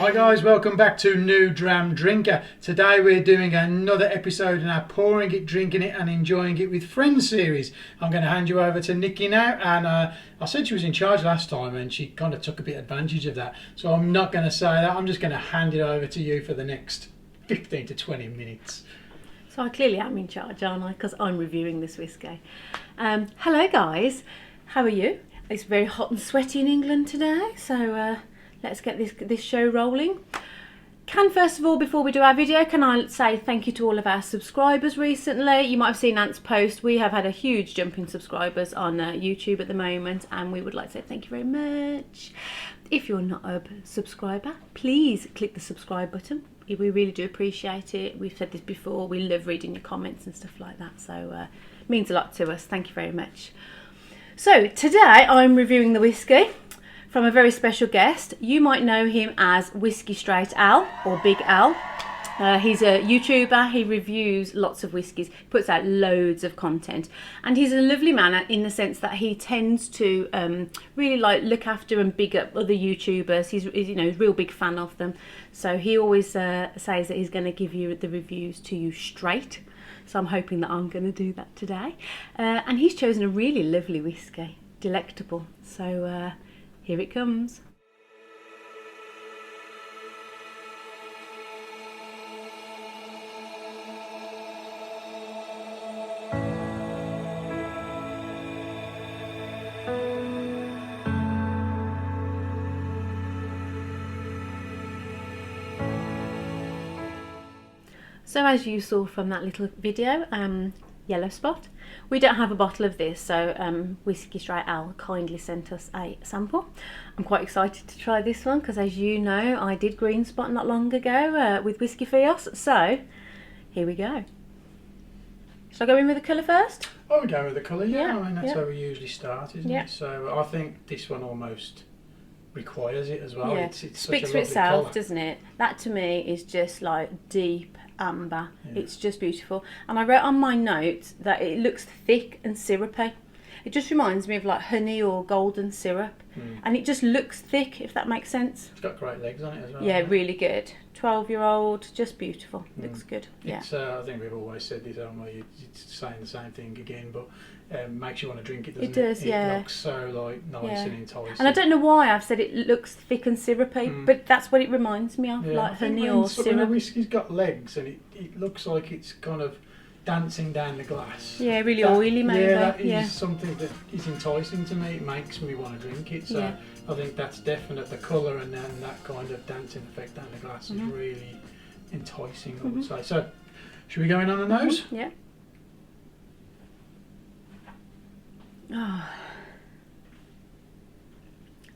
Hi guys, welcome back to New Dram Drinker. Today we're doing another episode in our pouring it, drinking it and enjoying it with friends series. I'm going to hand you over to Nikki now, and I said she was in charge last time and she kind of took a bit advantage of that. So I'm not going to say that, I'm just going to hand it over to you for the next 15 to 20 minutes. So I clearly am in charge, aren't I? Because I'm reviewing this whiskey. Hello guys, how are you? It's very hot and sweaty in England today, so let's get this show rolling. First of all, before we do our video, can I say thank you to all of our subscribers recently. You might have seen Ant's post. We have had a huge jump in subscribers on YouTube at the moment, and we would like to say thank you very much. If you're not a subscriber, please click the subscribe button. We really do appreciate it. We've said this before, we love reading your comments and stuff like that, so it means a lot to us. Thank you very much. So today I'm reviewing the whiskey from a very special guest. You might know him as Whiskey Straight Al, or Big Al. He's a YouTuber. He reviews lots of whiskies, puts out loads of content, and he's a lovely man in the sense that he tends to really look after and big up other YouTubers. He's a real big fan of them, so he always says that he's going to give you the reviews to you straight. So I'm hoping that I'm going to do that today, and he's chosen a really lovely whiskey, delectable. So here it comes. So as you saw from that little video, yellow spot, we don't have a bottle of this, so Whiskey Straight Al kindly sent us a sample. I'm quite excited to try this one because, as you know, I did green spot not long ago with Whiskey Fios, so here we go. Shall I go in with the colour first? Oh, we go with the colour, yeah. I mean, that's yeah. how we usually start, isn't it? So I think this one almost requires it as well. Yeah. It's Speaks such a for itself, colour, doesn't it? That to me is just like deep amber. Yeah. It's just beautiful. And I wrote on my notes that it looks thick and syrupy. It just reminds me of like honey or golden syrup, and it just looks thick, if that makes sense. It's got great legs on it as well. Yeah, really good. 12-year-old, just beautiful. Looks good. Yeah. It's, I think we've always said this, haven't we? It's saying the same thing again, but makes you want to drink it, doesn't it? It does, yeah. It looks so nice and enticing. And I don't know why I've said it looks thick and syrupy, but that's what it reminds me of, like honey or syrup. When a whiskey's got legs and it looks like it's kind of dancing down the glass. Yeah, really oily maybe. Yeah, that is something that is enticing to me. It makes me want to drink it. So I think that's definite. The colour and then that kind of dancing effect down the glass is really enticing, I would say. So, should we go in on the nose? Yeah. Oh.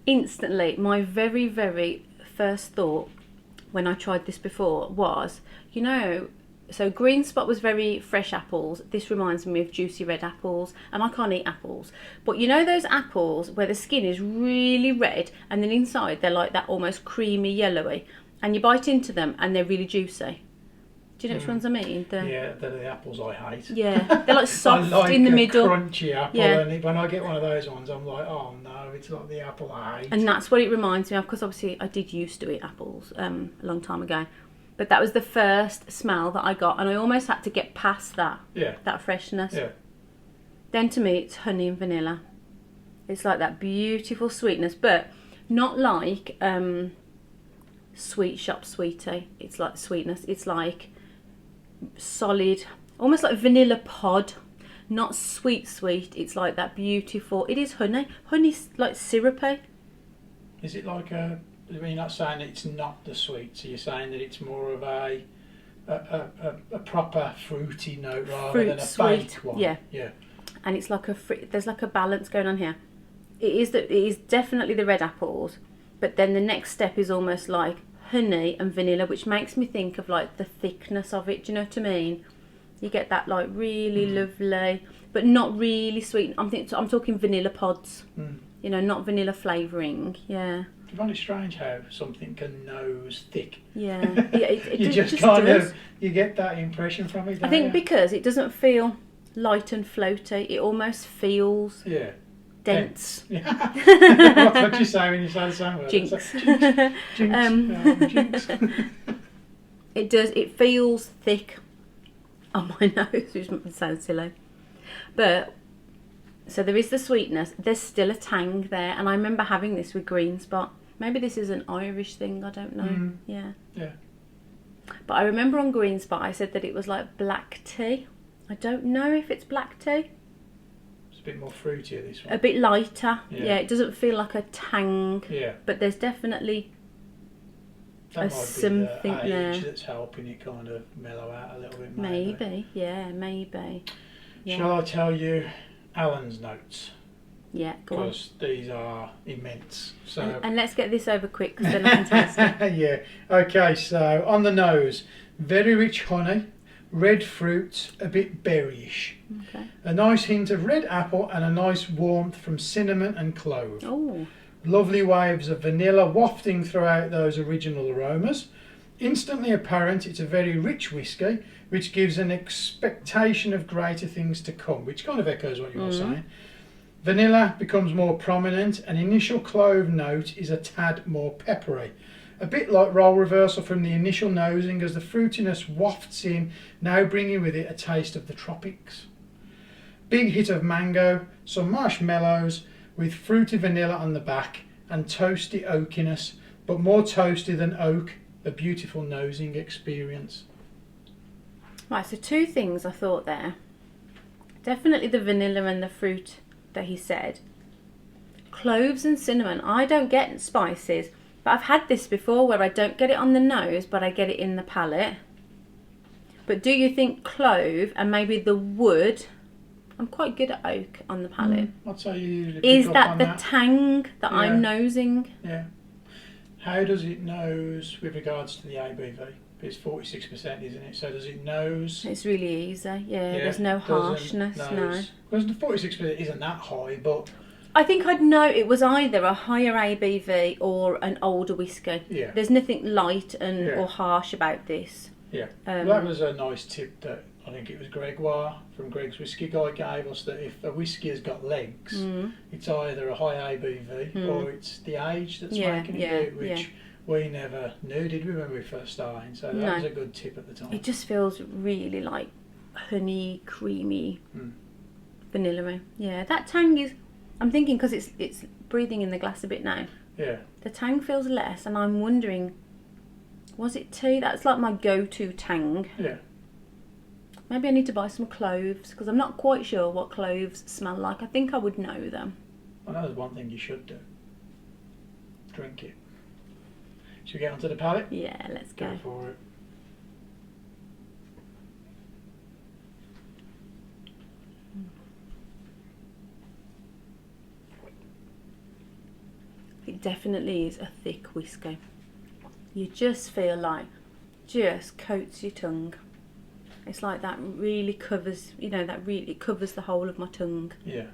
Instantly, my very, very first thought when I tried this before was, so green spot was very fresh apples. This reminds me of juicy red apples, and I can't eat apples. But you know those apples where the skin is really red and then inside they're like that almost creamy yellowy, and you bite into them and they're really juicy. Do you know which ones I mean? Yeah, they're the apples I hate. Yeah, they're like soft I like in the middle. Crunchy apple, and when I get one of those ones, I'm like, oh no, it's like the apple I hate. And that's what it reminds me of, because obviously I did used to eat apples a long time ago. But that was the first smell that I got, and I almost had to get past that freshness. Yeah. Then to me, it's honey and vanilla. It's like that beautiful sweetness, but not like sweet shop sweetie. It's like sweetness. It's like solid, almost like vanilla pod, not sweet. It's like that beautiful. It is honey. Honey's like syrupy. Is it like a? I mean, you're not saying that it's not the sweet, so you're saying that it's more of a proper fruity note rather than a fake one. Yeah. And it's like there's like a balance going on here. It is definitely the red apples, but then the next step is almost like honey and vanilla, which makes me think of like the thickness of it. Do you know what I mean? You get that like really lovely, but not really sweet. I'm talking vanilla pods. Not vanilla flavouring. Yeah. I find it strange how something can nose thick. Yeah, it you just kind of you get that impression from it. I think because it doesn't feel light and floaty, it almost feels dense. Yeah. What you say when you say the same word? Jinx. Jinx. It does. It feels thick on my nose, which sounds silly. But, so there is the sweetness. There's still a tang there. And I remember having this with Green Spot. Maybe this is an Irish thing, I don't know. Yeah. But I remember on Green Spot I said that it was like black tea. I don't know if it's black tea. It's a bit more fruitier, this one. A bit lighter. Yeah, it doesn't feel like a tang. Yeah. But there's definitely that something might be the there. age that's helping it kind of mellow out a little bit. Maybe. Yeah. Shall I tell you Alan's notes? Yeah, go on. Because these are immense. So and let's get this over quick, because then I can taste it. Yeah. Okay, so on the nose, very rich honey, red fruits, a bit berryish. Okay. A nice hint of red apple and a nice warmth from cinnamon and clove. Oh. Lovely waves of vanilla wafting throughout those original aromas. Instantly apparent it's a very rich whiskey, which gives an expectation of greater things to come, which kind of echoes what you were saying. Vanilla becomes more prominent, and initial clove note is a tad more peppery. A bit like role reversal from the initial nosing as the fruitiness wafts in, now bringing with it a taste of the tropics. Big hit of mango, some marshmallows with fruity vanilla on the back, and toasty oakiness, but more toasty than oak, a beautiful nosing experience. Right, so two things I thought there. Definitely the vanilla and the fruit that he said. Cloves and cinnamon. I don't get spices, but I've had this before where I don't get it on the nose, but I get it in the palate. But do you think clove and maybe the wood? I'm quite good at oak on the palate. I'd say you usually Is pick up that on the that. tang that I'm nosing? Yeah. How does it nose with regards to the ABV? It's 46%, isn't it? So does it nose? It's really easy. Yeah, there's no harshness. No. Because the 46% isn't that high, but I think I'd know it was either a higher ABV or an older whiskey. Yeah. There's nothing light and or harsh about this. yeah. That was a nice tip that I think it was Gregoire from Greg's Whiskey Guy gave us, that if a whiskey has got legs, it's either a high ABV or it's the age that's making it do it, which we never knew, did we, when we first started? So that was a good tip at the time. It just feels really like honey, creamy, vanilla. Yeah, that tang is. I'm thinking because it's breathing in the glass a bit now. Yeah. The tang feels less, and I'm wondering, was it tea? That's like my go-to tang. Yeah. Maybe I need to buy some cloves, because I'm not quite sure what cloves smell like. I think I would know them. I know there's one thing you should do. Drink it. Should we get onto the palate? Yeah, let's go. Go for it. It definitely is a thick whiskey. You just feel like, just coats your tongue. It's like that really covers, that really covers the whole of my tongue. Yeah.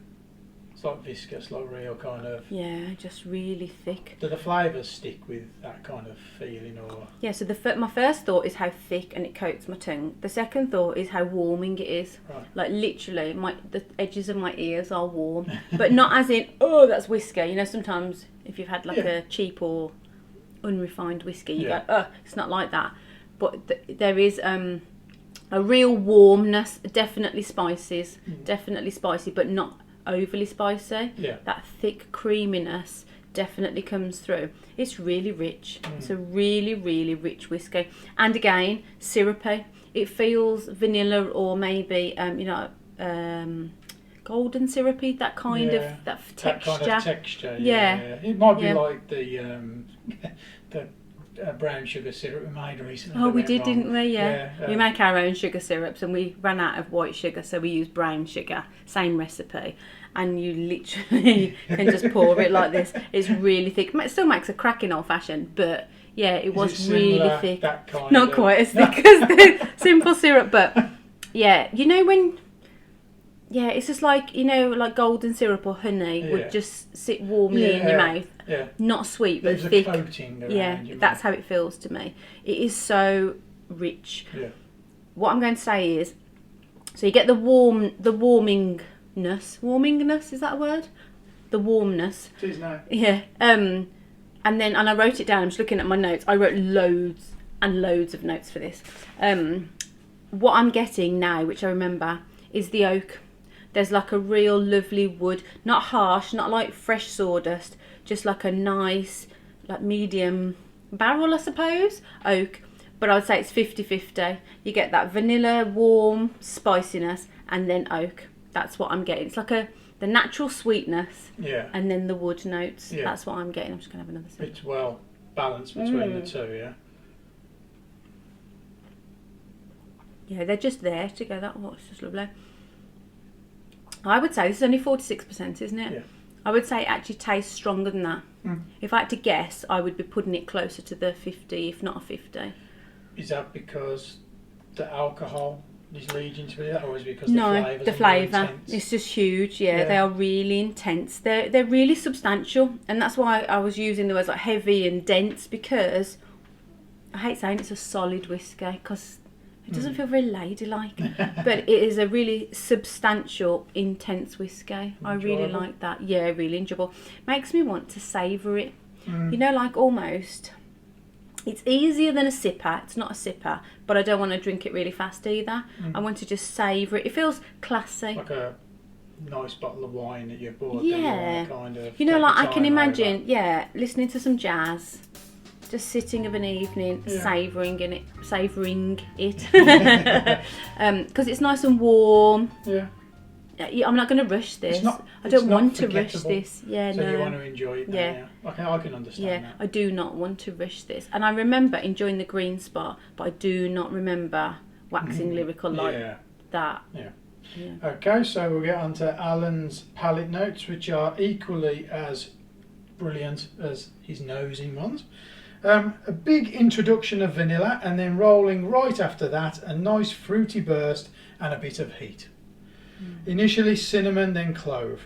It's like viscous, like real kind of. Yeah, just really thick. Do the flavours stick with that kind of feeling, or? Yeah, so my first thought is how thick and it coats my tongue. The second thought is how warming it is. Right. Like literally, the edges of my ears are warm. But not as in, oh, that's whiskey. Sometimes if you've had like a cheap or unrefined whiskey, you go, oh, it's not like that. But there is a real warmness, definitely spices, definitely spicy, but not overly spicy. Yeah. That thick creaminess definitely comes through. It's really rich. It's a really, really rich whiskey. And again, syrupy. It feels vanilla or maybe golden syrupy, that kind of that texture. That kind of texture. Yeah. It might be like the brown sugar syrup we made recently. Oh, we did, didn't we? Yeah. We make our own sugar syrups, and we ran out of white sugar, so we use brown sugar. Same recipe, and you literally can just pour it like this. It's really thick. It still makes a cracking old fashioned, but yeah, it was really thick. That kind Not quite as thick as the simple syrup, but yeah, when. Yeah, it's just like, like golden syrup or honey would just sit warmly in your mouth. Yeah. Not sweet, but There's thick. A coating around your that's mouth. how it feels to me. It is so rich. Yeah. What I'm going to say is, so you get the warmingness. Warmingness, is that a word? the warmness. It is now. Yeah. And I wrote it down. I'm just looking at my notes. I wrote loads and loads of notes for this. What I'm getting now, which I remember, is the oak. There's like a real lovely wood, not harsh, not like fresh sawdust, just like a nice, like medium barrel, I suppose, oak. But I would say it's 50-50. You get that vanilla, warm spiciness, and then oak. That's what I'm getting. It's like the natural sweetness, and then the wood notes. Yeah. That's what I'm getting. I'm just going to have another sip. It's well balanced between the two, yeah. Yeah, they're just there together. Oh, it's just lovely. I would say this is only 46%, isn't it? Yeah. I would say it actually tastes stronger than that. If I had to guess, I would be putting it closer to the 50, if not a 50. Is that because the alcohol is leading to it, or is it because the flavour? It's just huge. Yeah, they are really intense. They're really substantial, and that's why I was using the words like heavy and dense, because I hate saying it's a solid whiskey because it doesn't feel very ladylike, but it is a really substantial, intense whiskey. I really like that. Yeah, really enjoyable. Makes me want to savour it. You know, like almost. It's easier than a sipper. It's not a sipper, but I don't want to drink it really fast either. I want to just savour it. It feels classy. Like a nice bottle of wine that you've bought. Yeah. That you kind of you know, like I can imagine, listening to some jazz. Just sitting of an evening, savouring it, because it's nice and warm. Yeah. I'm not going to rush this. I don't want to rush this. Yeah, so no. you want to enjoy it. Yeah. I can understand that. I do not want to rush this, and I remember enjoying the green spot, but I do not remember waxing lyrical like that. Yeah. Okay, so we'll get on to Alan's palate notes, which are equally as brilliant as his nosing ones. A big introduction of vanilla, and then rolling right after that a nice fruity burst and a bit of heat. Initially cinnamon, then clove,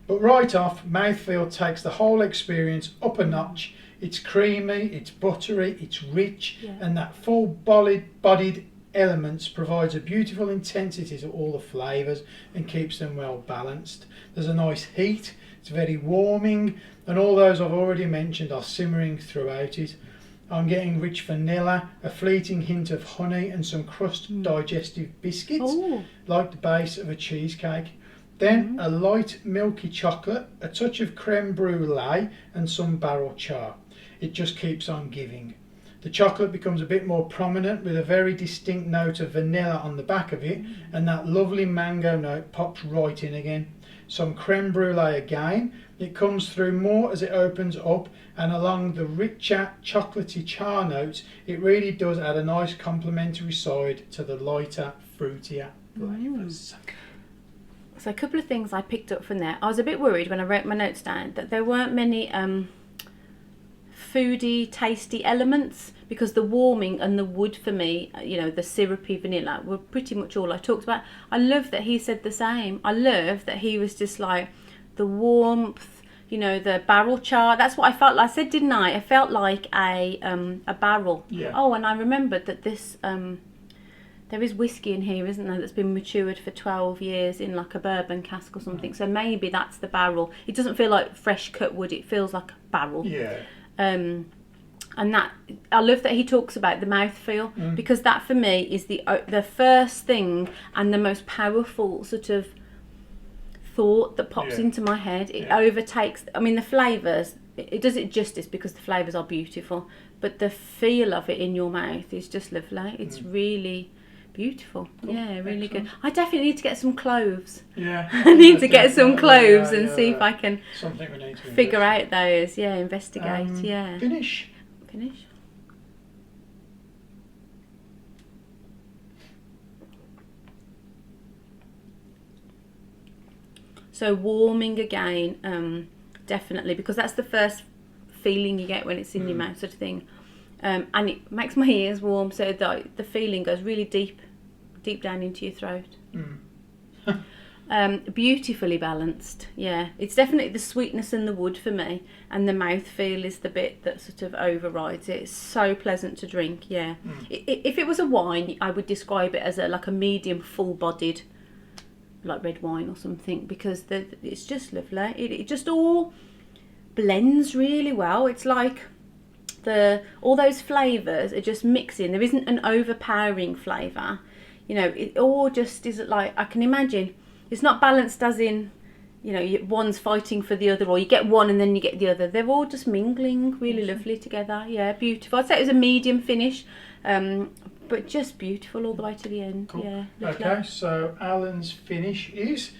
but right off mouthfeel takes the whole experience up a notch. It's creamy, it's buttery, it's rich, and that full bodied elements provides a beautiful intensity to all the flavours and keeps them well balanced. There's a nice heat, it's very warming, and all those I've already mentioned are simmering throughout it. I'm getting rich vanilla, a fleeting hint of honey, and some crust digestive biscuits, like the base of a cheesecake. Then a light milky chocolate, a touch of creme brulee, and some barrel char. It just keeps on giving. The chocolate becomes a bit more prominent with a very distinct note of vanilla on the back of it, and that lovely mango note pops right in again. Some creme brulee again. It comes through more as it opens up, and along the richer chocolatey char notes, it really does add a nice complementary side to the lighter, fruitier flavours. So a couple of things I picked up from there. I was a bit worried when I wrote my notes down that there weren't many foody, tasty elements, because the warming and the wood for me, you know, the syrupy vanilla, were pretty much all I talked about. I love that he said the same. I love that he was just like the warmth, you know, the barrel char. That's what I felt like. I said, didn't I? I felt like a barrel. Yeah. Oh, and I remembered that this there is whiskey in here, isn't there, that's been matured for 12 years in like a bourbon cask or something. So maybe that's the barrel. It doesn't feel like fresh cut wood. It feels like a barrel. Yeah. And that, I love that he talks about the mouthfeel, because that for me is the first thing and the most powerful sort of thought that pops into my head. It overtakes, I mean, the flavours, it does it justice because the flavours are beautiful, but the feel of it in your mouth is just lovely. It's really beautiful. Cool. Yeah, really good. I definitely need to get some cloves. Yeah. I need to get some cloves and see if I can something we need to figure out those. Yeah, investigate. Finish. So warming again, definitely, because that's the first feeling you get when it's in your mouth, sort of thing. And it makes my ears warm, so the feeling goes really deep down into your throat. Beautifully balanced. Yeah, it's definitely the sweetness and the wood for me, and the mouthfeel is the bit that sort of overrides it. It's so pleasant to drink. Yeah. If it was a wine, I would describe it as like a medium, full-bodied like red wine or something, because it's just lovely. It just all blends really well. It's like all those flavours are just mixing. There isn't an overpowering flavour. You know, it all just is like, I can imagine, it's not balanced as in, you know, one's fighting for the other, or you get one and then you get the other. They're all just mingling really lovely together. Yeah, beautiful. I'd say it was a medium finish, but just beautiful all the way to the end. Cool. Yeah, lovely. Okay, so Alan's finish is,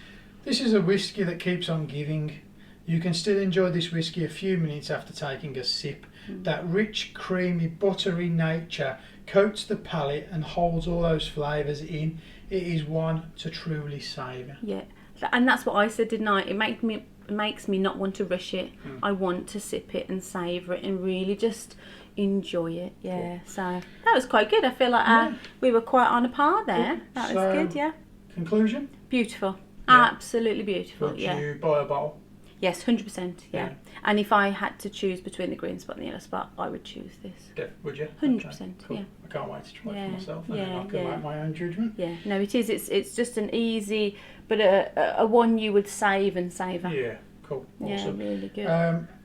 this is a whiskey that keeps on giving. You can still enjoy this whiskey a few minutes after taking a sip. That rich, creamy, buttery nature coats the palate and holds all those flavours in. It is one to truly savour. Yeah, and that's what I said, didn't I? It makes me not want to rush it. I want to sip it and savour it and really just enjoy it. Yeah, cool. So that was quite good. I feel like we were quite on a par there. That was good. Yeah. Conclusion? Beautiful. Yeah. Absolutely beautiful. Would you buy a bottle? Yes, 100%. Yeah. And if I had to choose between the green spot and the yellow spot, I would choose this. Yeah, would you? 100%. Okay, cool. Yeah. I can't wait to try it for myself, and Yeah, then I can make my own judgment. Yeah. No, it is. It's just an easy, but a one you would save and savour. Yeah. Cool. Awesome. Yeah, really good.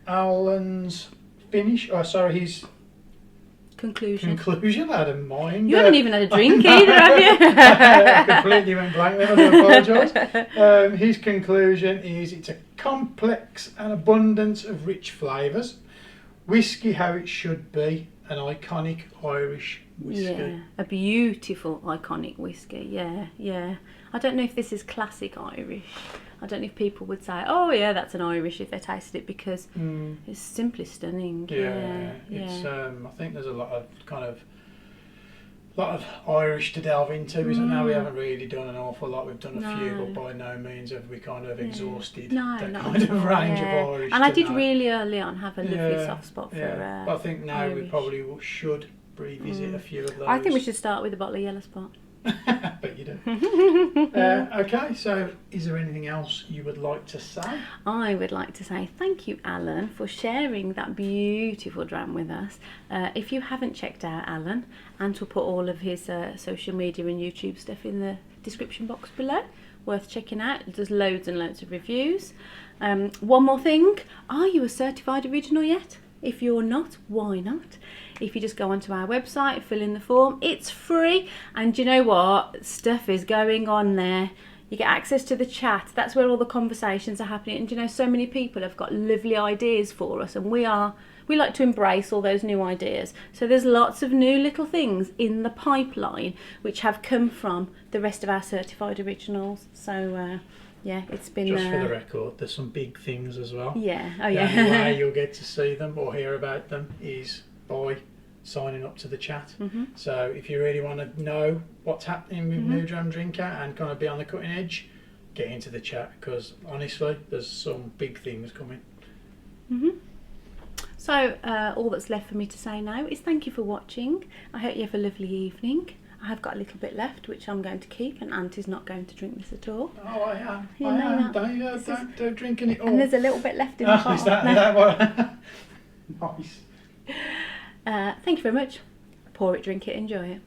Alan's finish. Oh, sorry, his Conclusion. I had a mind. You haven't even had a drink either, have you? I completely went blank there. I do apologise. His conclusion is, it's a complex and abundance of rich flavours. Whiskey how it should be. An iconic Irish whiskey. Yeah, a beautiful iconic whiskey. Yeah, yeah. I don't know if this is classic Irish. I don't know if people would say, "Oh, yeah, that's an Irish," if they tasted it, because it's simply stunning. Yeah, it's. I think there's a lot of Irish to delve into, isn't there? We haven't really done an awful lot. We've done a few, but by no means have we kind of exhausted that kind of range of Irish. And I did really early on have a lovely soft spot for but I think now Irish. we probably should revisit a few of those. I think we should start with a bottle of yellow spot. Bet you do. Okay, so is there anything else you would like to say? I would like to say thank you, Alan, for sharing that beautiful dram with us. If you haven't checked out Alan, Ant will put all of his social media and YouTube stuff in the description box below. Worth checking out. There's loads and loads of reviews. One more thing, are you a certified original yet? If you're not, why not? If you just go onto our website, fill in the form, it's free. And you know what? Stuff is going on there. You get access to the chat. That's where all the conversations are happening. And you know, so many people have got lovely ideas for us, and we like to embrace all those new ideas. So there's lots of new little things in the pipeline which have come from the rest of our certified originals. So yeah, it's been... Just for the record, there's some big things as well. Yeah, oh The yeah. only way you'll get to see them or hear about them is by signing up to the chat. So if you really want to know what's happening with New Dram Drinker and kind of be on the cutting edge, get into the chat, because honestly, there's some big things coming. So all that's left for me to say now is thank you for watching. I hope you have a lovely evening. I have got a little bit left, which I'm going to keep, and Auntie's not going to drink this at all. Oh, I am. You I may am. not. Don't drinking it all. And there's a little bit left in the pot. Is that what? Nice. Thank you very much. Pour it, drink it, enjoy it.